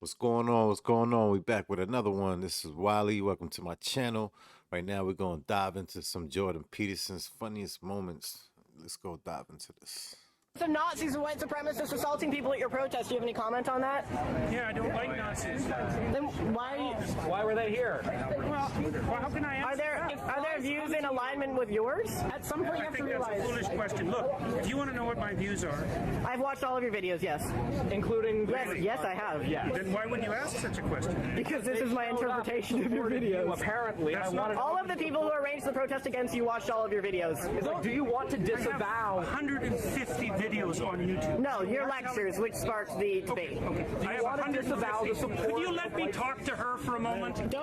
What's going on? What's going on? We back with another one. This is Wiley. Welcome to my channel. Right now we're going to dive into some Jordan Peterson's funniest moments. Let's go dive into this. The Nazis and white supremacists assaulting people at your protest. Do you have any comment on that? Yeah, I don't like Nazis. Then Why were they here? Well, how can I answer are there views in alignment with yours? At some point you I have to think that's realize. a foolish question. Look, if you want to know what my views are, I've watched all of your videos, yes. Including Yes, I have, yeah. then why would you ask such a question? Because this is my interpretation of your videos. apparently. That's I wanted All of the people who arranged the protest against you watched all of your videos. do you want to I have disavow? 150 videos on YouTube. No, your lectures, which sparked the debate. I have want to 150. disavow the support Could you of let me white- talk to her for a moment?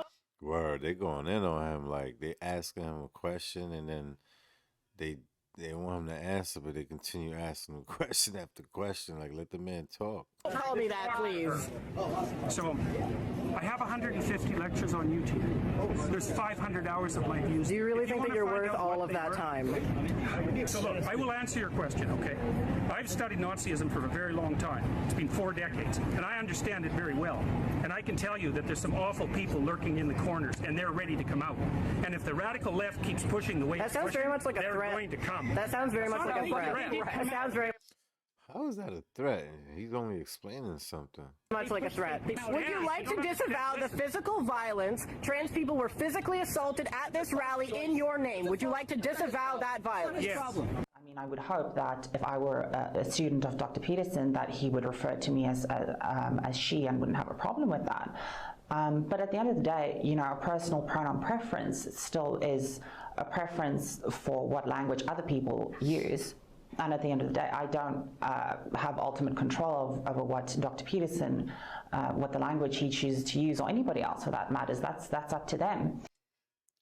Word, they going in on him. Like, they asking him a question and then they want him to answer, but they continue asking him question after question. Like, let the man talk. Don't call me that, please. So, I have 150 lectures on YouTube. There's 500 hours of my views. Do you really If think that wanna you're find worth out all what of they that were- time? So look, I will answer your question, okay? I've studied Nazism for a very long time. It's been 4 decades, and I understand it very well. And I can tell you that there's some awful people lurking in the corners, and they're ready to come out. And if the radical left keeps pushing the way That it's sounds very pushing, much like a they're threat. going to come. That sounds very much It's like not a a threat. threat. That sounds very How is that a threat? He's only explaining something. much like a threat. Would you like to disavow the physical violence? Trans people were physically assaulted at this rally in your name. Would you like to disavow that violence? Yes. I mean, I would hope that if I were a student of Dr. Peterson, that he would refer to me as she and wouldn't have a problem with that. But at the end of the day, you know, a personal pronoun preference still is a preference for what language other people use. And at the end of the day, I don't have ultimate control over what Dr. Peterson, what the language he chooses to use, or anybody else for that matters. That's up to them.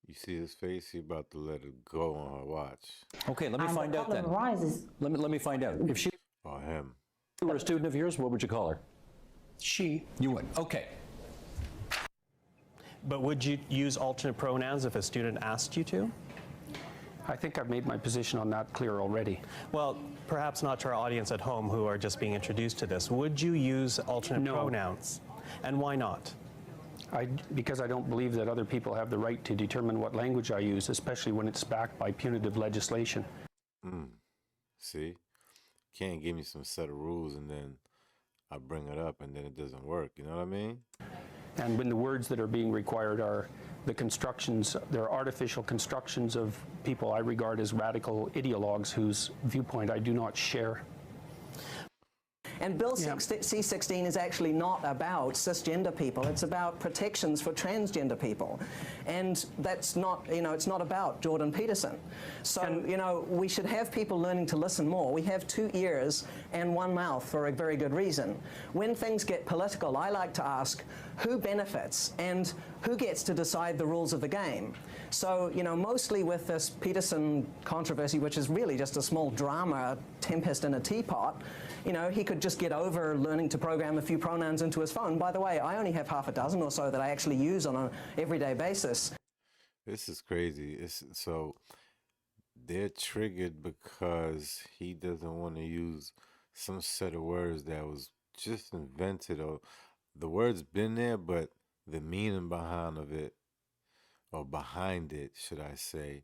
You see his face? He about to let it go on her watch. Okay, let me And find the out then. problem arises. Let me find out. If she Or him. were a student of yours, what would you call her? She. You would. Okay. But would you use alternate pronouns if a student asked you to? I think I've made my position on that clear already. Well, perhaps not to our audience at home who are just being introduced to this. Would you use alternate No. pronouns? And why not? Because I don't believe that other people have the right to determine what language I use, especially when it's backed by punitive legislation. See? Can't give me some set of rules and then I bring it up and then it doesn't work. You know what I mean? And when the words that are being required are the constructions, they're artificial constructions of people I regard as radical ideologues whose viewpoint I do not share. And Bill C-16 is actually not about cisgender people. It's about protections for transgender people. And that's not, you know, it's not about Jordan Peterson. So, you know, we should have people learning to listen more. We have 2 ears and 1 mouth for a very good reason. When things get political, I like to ask who benefits and who gets to decide the rules of the game. So, you know, mostly with this Peterson controversy, which is really just a small drama, a tempest in a teapot, you know, he could just get over learning to program a few pronouns into his phone. By the way, I only have half a dozen or so that I actually use on an everyday basis. This is crazy. So they're triggered because he doesn't want to use some set of words that was just invented, or the word's been there, but the meaning behind it, should I say,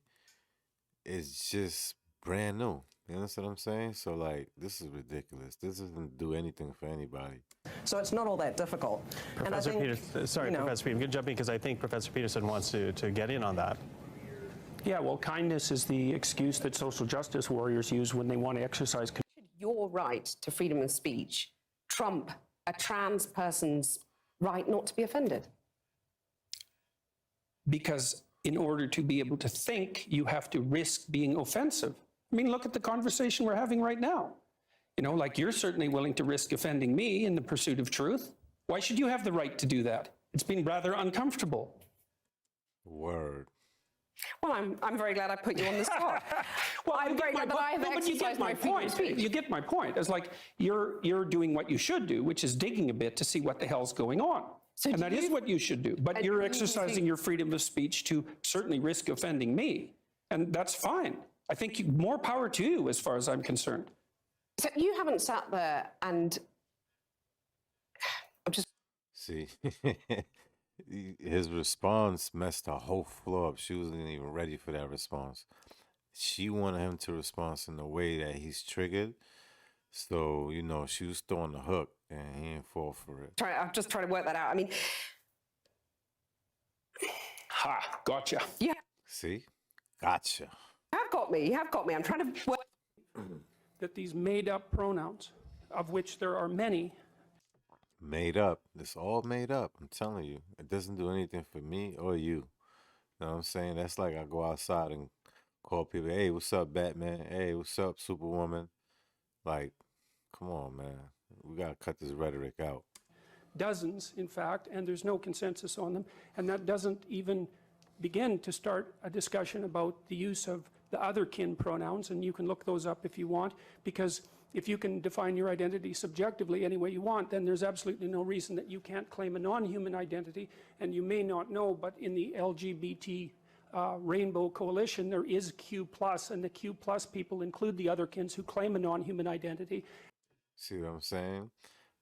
is just brand new. You understand what I'm saying? So, like, this is ridiculous. This doesn't do anything for anybody. So it's not all that difficult. Professor Peterson, sorry, you know, Professor Peterson, I'm jumping because I think Professor Peterson wants to get in on that. Yeah, well, kindness is the excuse that social justice warriors use when they want to exercise. Your right to freedom of speech trump a trans person's right not to be offended? Because in order to be able to think, you have to risk being offensive. I mean, look at the conversation we're having right now. You know, like, you're certainly willing to risk offending me in the pursuit of truth. Why should you have the right to do that? It's been rather uncomfortable. Word. Well, I'm very glad I put you on the spot. Well, I'm very glad that I have but you get exercised my my freedom of point. speech. You get my point. It's like you're doing what you should do, which is digging a bit to see what the hell's going on. So and do that is you- what you should do. But And you're do you exercising think- your freedom of speech to certainly risk offending me. And that's fine. I think more power to you as far as I'm concerned. So you haven't sat there and I'm just See, his response messed the whole floor up. She wasn't even ready for that response. She wanted him to respond in the way that he's triggered. So, she was throwing the hook and he didn't fall for it. I'm just trying to work that out. I mean, Ha, gotcha. you See? Gotcha. have got me. You have got me. I'm trying to work. That these made-up pronouns, of which there are many, Made up. It's all made up. I'm telling you. It doesn't do anything for me or you. You know what I'm saying? That's like I go outside and call people, hey, what's up, Batman? Hey, what's up, Superwoman? Like, come on, man. We got to cut this rhetoric out. dozens, in fact, and there's no consensus on them. And that doesn't even begin to start a discussion about the use of the other kin pronouns, and you can look those up if you want, because if you can define your identity subjectively any way you want, then there's absolutely no reason that you can't claim a non-human identity. And you may not know, but in the LGBT Rainbow Coalition, there is Q+, and the Q+ people include the otherkins who claim a non-human identity. See what I'm saying?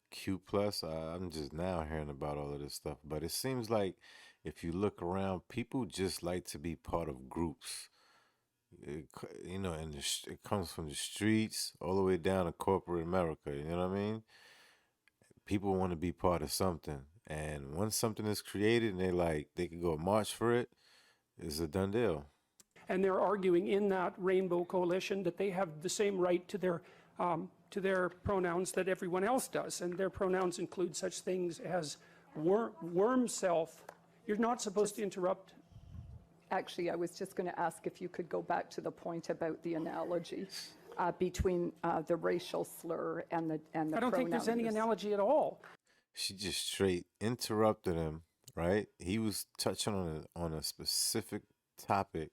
Q+, I'm just now hearing about all of this stuff. But it seems like if you look around, people just like to be part of groups. And it comes from the streets all the way down to corporate America. You know what I mean? People want to be part of something, and once something is created and they can go march for it, it's a done deal. And they're arguing in that Rainbow Coalition that they have the same right to their pronouns that everyone else does, and their pronouns include such things as worm self. You're not supposed to interrupt. Actually, I was just going to ask if you could go back to the point about the analogy between the racial slur and the I don't think there's any analogy at all. She just straight interrupted him, right? He was touching on a specific topic,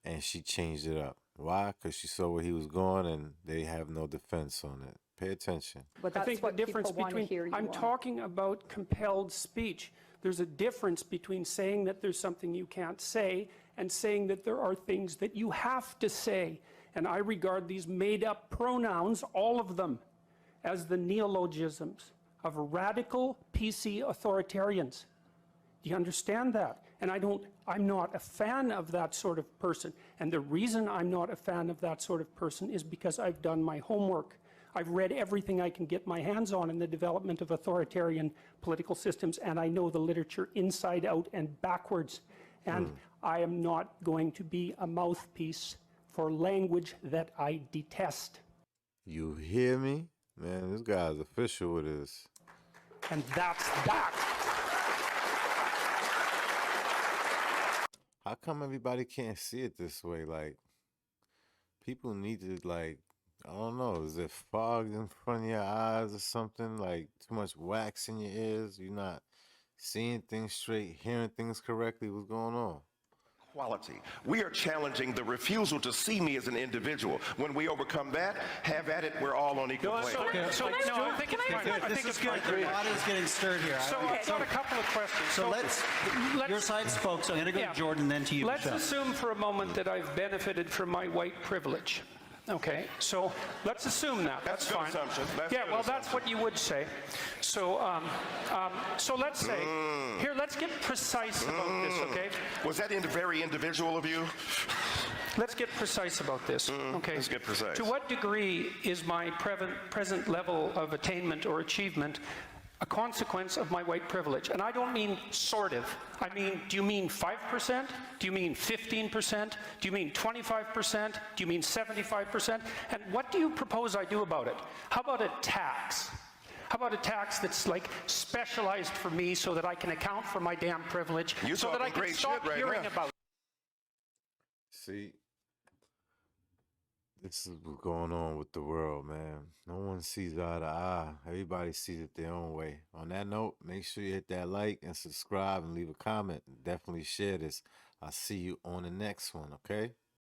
and she changed it up. Why? Because she saw where he was going, and they have no defense on it. Pay attention. But I think the difference between, I'm talking about compelled speech. There's a difference between saying that there's something you can't say and saying that there are things that you have to say. And I regard these made-up pronouns, all of them, as the neologisms of radical PC authoritarians. Do you understand that? And I'm not a fan of that sort of person. And the reason I'm not a fan of that sort of person is because I've done my homework. I've read everything I can get my hands on in the development of authoritarian political systems, and I know the literature inside out and backwards. And I am not going to be a mouthpiece for language that I detest. You hear me? Man, this guy's official with this. And that's that. How come everybody can't see it this way? Like, people need to, I don't know, is it fog in front of your eyes or something? Like, too much wax in your ears? You're not seeing things straight, hearing things correctly? What's going on? Quality. We are challenging the refusal to see me as an individual. When we overcome that, have at it. We're all on equal plane. I think it's fine. I think it's good. The pot is getting stirred here. So I've got a couple of questions. So let's your side spoke, so I'm going to go to Jordan, then to you, Let's Michelle. assume for a moment that I've benefited from my white privilege. Okay, so let's assume that. That's fine. Assumption. That's what you would say. So, so let's say here. Let's get precise about this. Okay. Was that very individual of you? Let's get precise about this. Okay. Let's get precise. To what degree is my present level of attainment or achievement a consequence of my white privilege? And I don't mean sort of. I mean, do you mean 5%? Do you mean 15%? Do you mean 25%? Do you mean 75%? And what do you propose I do about it? How about a tax? How about a tax that's specialized for me so that I can account for my damn privilege, so that I can stop hearing about it? See, this is what's going on with the world, man. No one sees eye to eye. Everybody sees it their own way. On that note, make sure you hit that like and subscribe and leave a comment. Definitely share this. I'll see you on the next one, okay?